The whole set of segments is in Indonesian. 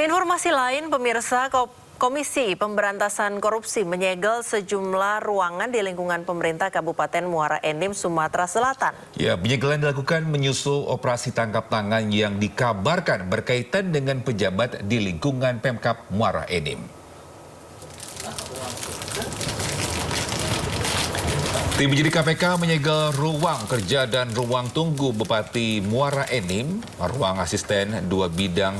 Keinformasi lain, pemirsa, Komisi Pemberantasan Korupsi menyegel sejumlah ruangan di lingkungan pemerintah Kabupaten Muara Enim, Sumatera Selatan. Ya, penyegelan dilakukan menyusul operasi tangkap tangan yang dikabarkan berkaitan dengan pejabat di lingkungan Pemkab Muara Enim. Tim penyidik KPK menyegel ruang kerja dan ruang tunggu Bupati Muara Enim, ruang asisten 2 bidang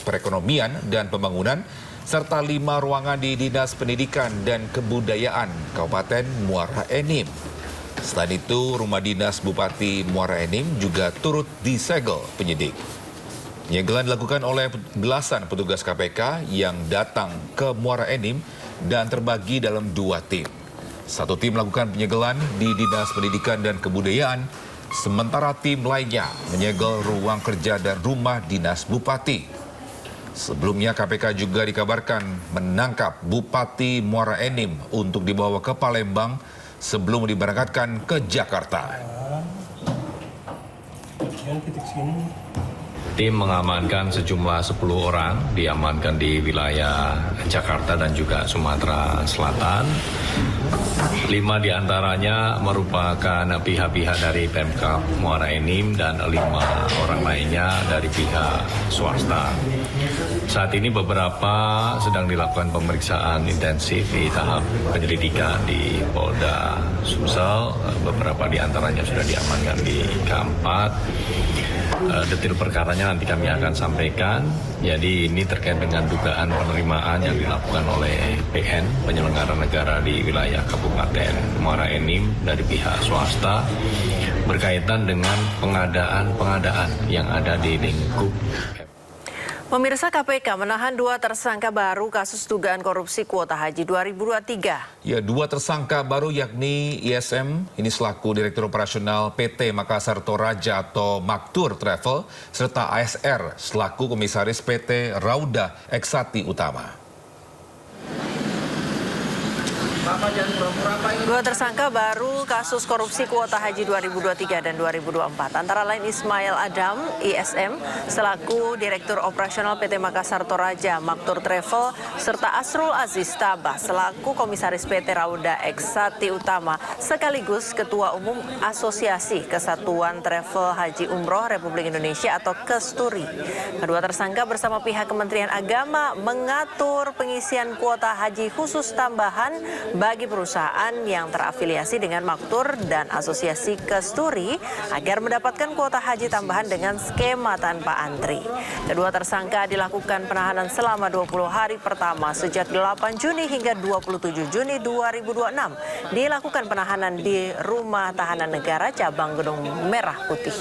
perekonomian dan pembangunan, serta 5 ruangan di Dinas Pendidikan dan Kebudayaan Kabupaten Muara Enim. Selain itu, rumah dinas Bupati Muara Enim juga turut disegel penyidik. Penyegelan dilakukan oleh belasan petugas KPK yang datang ke Muara Enim dan terbagi dalam 2 tim. Satu tim melakukan penyegelan di Dinas Pendidikan dan Kebudayaan, sementara tim lainnya menyegel ruang kerja dan rumah dinas Bupati. Sebelumnya KPK juga dikabarkan menangkap Bupati Muara Enim untuk dibawa ke Palembang sebelum diberangkatkan ke Jakarta. Tim mengamankan sejumlah 10 orang, diamankan di wilayah Jakarta dan juga Sumatera Selatan. 5 diantaranya merupakan pihak-pihak dari Pemkab Muara Enim dan 5 orang lainnya dari pihak swasta. Saat ini beberapa sedang dilakukan pemeriksaan intensif di tahap penyelidikan di Polda Sumsel. Beberapa diantaranya sudah diamankan di K4. Detil perkaranya nanti kami akan sampaikan. Jadi ini terkait dengan dugaan penerimaan yang dilakukan oleh PN, penyelenggara negara di wilayah Kabupaten Muara Enim dari pihak swasta berkaitan dengan pengadaan yang ada di lingkup. Pemirsa, KPK menahan 2 tersangka baru kasus dugaan korupsi kuota haji 2023. Ya, 2 tersangka baru yakni ISM, ini selaku Direktur Operasional PT Makassar Toraja atau Maktur Travel, serta ASR selaku Komisaris PT Rauda Eksati Utama. 2 tersangka baru kasus korupsi kuota haji 2023 dan 2024. Antara lain Ismail Adam, ISM, selaku Direktur Operasional PT Makassar Toraja, Maktur Travel, serta Asrul Aziz Tabah, selaku Komisaris PT Rauda Eksati Utama, sekaligus Ketua Umum Asosiasi Kesatuan Travel Haji Umroh Republik Indonesia atau KESTURI. Kedua tersangka bersama pihak Kementerian Agama mengatur pengisian kuota haji khusus tambahan bagi perusahaan yang terafiliasi dengan Maktur dan Asosiasi KESTURI agar mendapatkan kuota haji tambahan dengan skema tanpa antri. Kedua tersangka dilakukan penahanan selama 20 hari pertama sejak 8 Juni hingga 27 Juni 2026. Dilakukan penahanan di Rumah Tahanan Negara Cabang Gedung Merah Putih.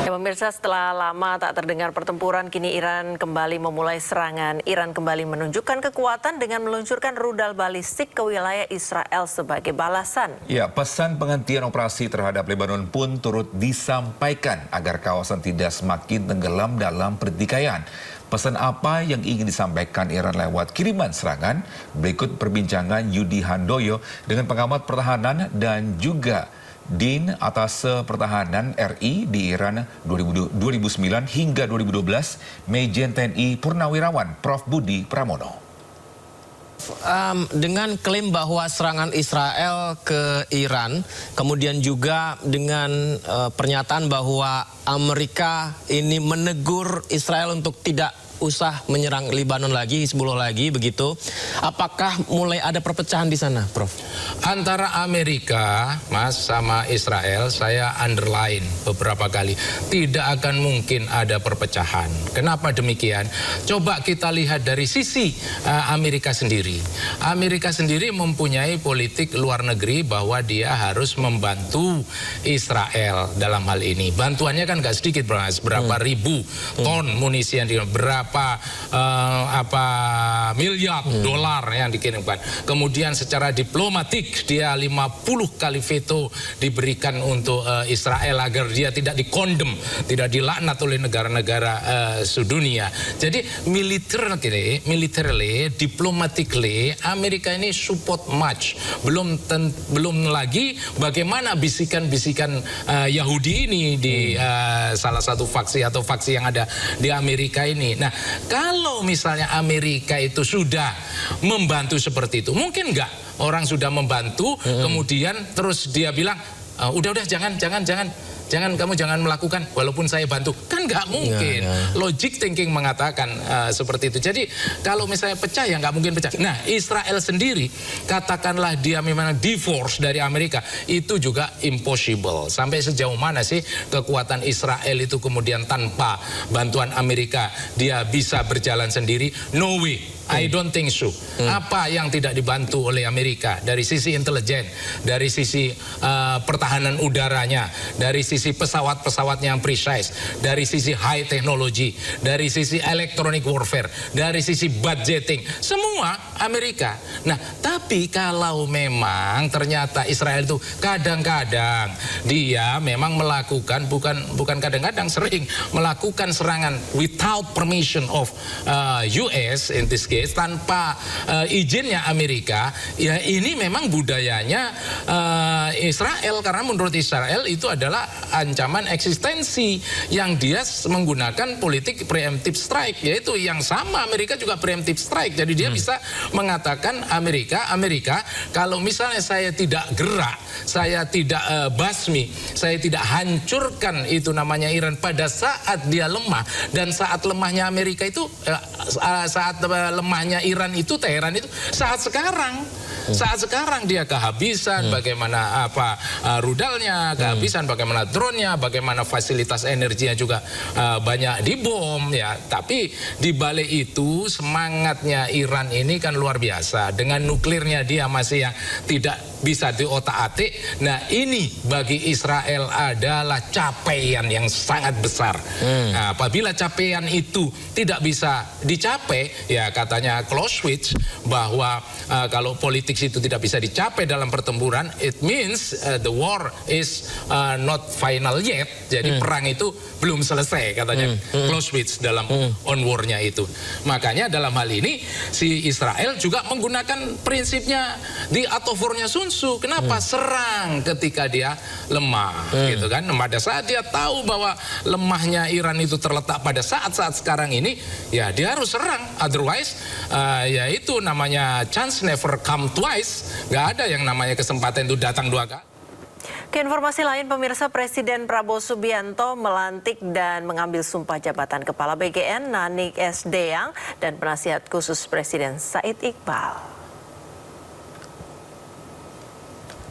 Ya, pemirsa, setelah lama tak terdengar pertempuran, kini Iran kembali memulai serangan. Iran kembali menunjukkan kekuatan dengan meluncurkan rudal balistik ke wilayah Israel sebagai balasan. Ya, pesan penghentian operasi terhadap Lebanon pun turut disampaikan agar kawasan tidak semakin tenggelam dalam pertikaian. Pesan apa yang ingin disampaikan Iran lewat kiriman serangan? Berikut perbincangan Yudi Handoyo dengan pengamat pertahanan dan juga Din atas pertahanan RI di Iran 2009 hingga 2012, Majen TNI Purnawirawan Prof. Budi Pramono. Dengan klaim bahwa serangan Israel ke Iran, kemudian juga dengan pernyataan bahwa Amerika ini menegur Israel untuk tidak usah menyerang Lebanon lagi, Hizbullah lagi, begitu. Apakah mulai ada perpecahan di sana, Prof? Antara Amerika, Mas, sama Israel, saya underline beberapa kali, tidak akan mungkin ada perpecahan. Kenapa demikian? Coba kita lihat dari sisi Amerika sendiri. Amerika sendiri mempunyai politik luar negeri bahwa dia harus membantu Israel dalam hal ini. Bantuannya kan gak sedikit, Mas. Berapa ribu ton munisi yang berapa berapa miliar dolar yang dikirimkan. Kemudian secara diplomatik dia 50 kali veto diberikan untuk Israel agar dia tidak dikondem, tidak dilaknat oleh negara-negara sedunia. Jadi militarily, diplomatically, Amerika ini support much. Belum lagi bagaimana bisikan-bisikan Yahudi ini di salah satu faksi atau faksi yang ada di Amerika ini. Nah, kalau misalnya Amerika itu sudah membantu seperti itu, mungkin nggak orang sudah membantu, kemudian terus dia bilang, udah jangan kamu jangan melakukan walaupun saya bantu, kan nggak mungkin. Logic thinking mengatakan seperti itu. Jadi kalau misalnya pecah ya nggak mungkin pecah. Nah, Israel sendiri katakanlah dia memang divorce dari Amerika, itu juga impossible. Sampai sejauh mana sih kekuatan Israel itu kemudian tanpa bantuan Amerika dia bisa berjalan sendiri? No way. I don't think so. Apa yang tidak dibantu oleh Amerika dari sisi intelijen, dari sisi pertahanan udaranya, dari sisi pesawat-pesawatnya yang precise, dari sisi high technology, dari sisi electronic warfare, dari sisi budgeting, semua Amerika. Nah, tapi kalau memang ternyata Israel itu kadang-kadang dia memang melakukan, bukan kadang-kadang, sering melakukan serangan without permission of US in this case, tanpa izinnya Amerika, ya ini memang budayanya Israel, karena menurut Israel itu adalah ancaman eksistensi yang dia menggunakan politik preemptive strike, yaitu yang sama Amerika juga preemptive strike. Jadi dia bisa mengatakan Amerika kalau misalnya saya tidak gerak, saya tidak basmi, saya tidak hancurkan itu namanya Iran pada saat dia lemah, dan saat lemahnya Amerika itu saat lemahnya Iran itu, Teheran itu saat sekarang. Saat sekarang dia kehabisan, bagaimana rudalnya, kehabisan bagaimana drone-nya, bagaimana fasilitas energinya juga banyak dibom ya. Tapi di balik itu semangatnya Iran ini kan luar biasa. Dengan nuklirnya dia masih yang tidak bisa diotak-atik. Nah, ini bagi Israel adalah capaian yang sangat besar. Nah, apabila capaian itu tidak bisa dicapai, ya katanya Clausewitz bahwa kalau politik itu tidak bisa dicapai dalam pertempuran, it means the war is not final yet. Jadi perang itu belum selesai, katanya Clausewitz dalam On War-nya itu. Makanya dalam hal ini si Israel juga menggunakan prinsipnya di art of war-nya Sun Tzu. Kenapa? Serang ketika dia lemah, gitu kan. Pada saat dia tahu bahwa lemahnya Iran itu terletak pada saat-saat sekarang ini, ya dia harus serang. Otherwise, ya itu namanya chance never come twice. Nggak ada yang namanya kesempatan itu datang dua kali. Ke informasi lain, pemirsa, Presiden Prabowo Subianto melantik dan mengambil sumpah jabatan Kepala BGN Nanik S. Deyang dan penasihat khusus Presiden Said Iqbal.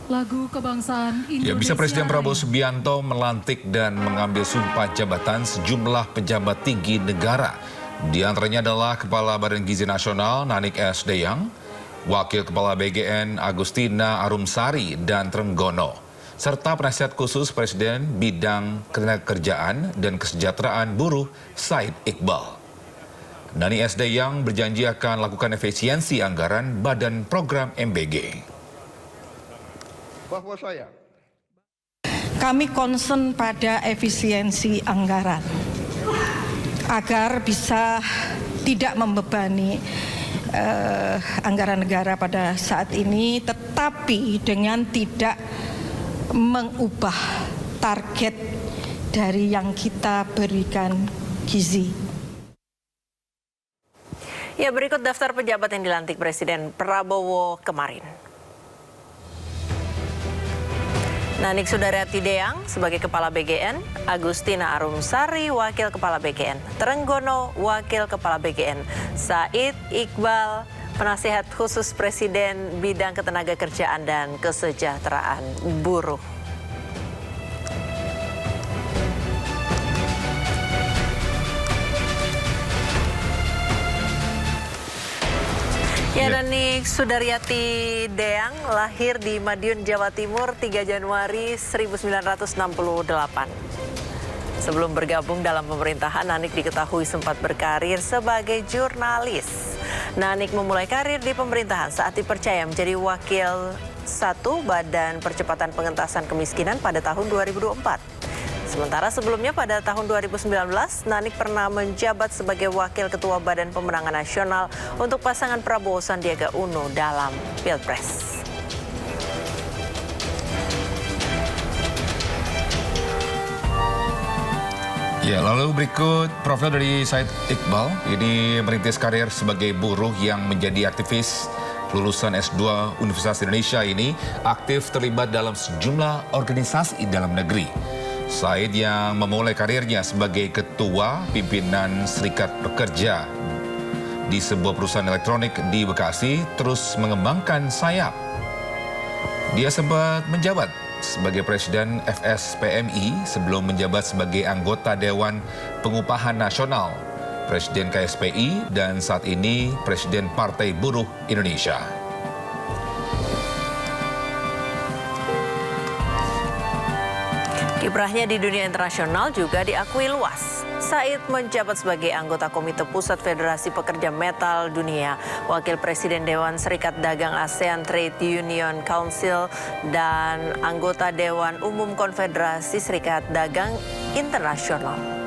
Lagu kebangsaan Indonesia. Ya, bisa Presiden Prabowo Subianto melantik dan mengambil sumpah jabatan sejumlah pejabat tinggi negara. Di antaranya adalah Kepala Badan Gizi Nasional Nanik S. Deyang, Wakil Kepala BGN Agustina Arumsari dan Trenggono, serta penasihat khusus Presiden bidang ketenagakerjaan dan kesejahteraan buruh Said Iqbal. Nanik S. Deyang berjanji akan lakukan efisiensi anggaran Badan Program MBG. Bahwa kami concern pada efisiensi anggaran agar bisa tidak membebani anggaran negara pada saat ini, tetapi dengan tidak mengubah target dari yang kita berikan gizi. Ya, berikut daftar pejabat yang dilantik Presiden Prabowo kemarin. Nanik Sudaryati Deyang sebagai Kepala BGN, Agustina Arumsari Wakil Kepala BGN, Trenggono Wakil Kepala BGN, Said Iqbal Penasihat Khusus Presiden bidang ketenagakerjaan dan kesejahteraan buruh. Ya, Nanik Sudaryati Deyang lahir di Madiun, Jawa Timur 3 Januari 1968. Sebelum bergabung dalam pemerintahan, Nanik diketahui sempat berkarir sebagai jurnalis. Nanik memulai karir di pemerintahan saat dipercaya menjadi Wakil 1 Badan Percepatan Pengentasan Kemiskinan pada tahun 2004. Sementara sebelumnya pada tahun 2019, Nanik pernah menjabat sebagai Wakil Ketua Badan Pemenangan Nasional untuk pasangan Prabowo Sandiaga Uno dalam Pilpres. Ya, lalu berikut profil dari Said Iqbal. Ini merintis karir sebagai buruh yang menjadi aktivis. Lulusan S2 Universitas Indonesia ini aktif terlibat dalam sejumlah organisasi dalam negeri. Said yang memulai karirnya sebagai ketua pimpinan Serikat Pekerja di sebuah perusahaan elektronik di Bekasi terus mengembangkan sayap. Dia sempat menjabat sebagai Presiden FSPMI sebelum menjabat sebagai anggota Dewan Pengupahan Nasional, Presiden KSPI, dan saat ini Presiden Partai Buruh Indonesia. Kiprahnya di dunia internasional juga diakui luas. Said menjabat sebagai anggota Komite Pusat Federasi Pekerja Metal Dunia, Wakil Presiden Dewan Serikat Dagang ASEAN Trade Union Council, dan anggota Dewan Umum Konfederasi Serikat Dagang Internasional.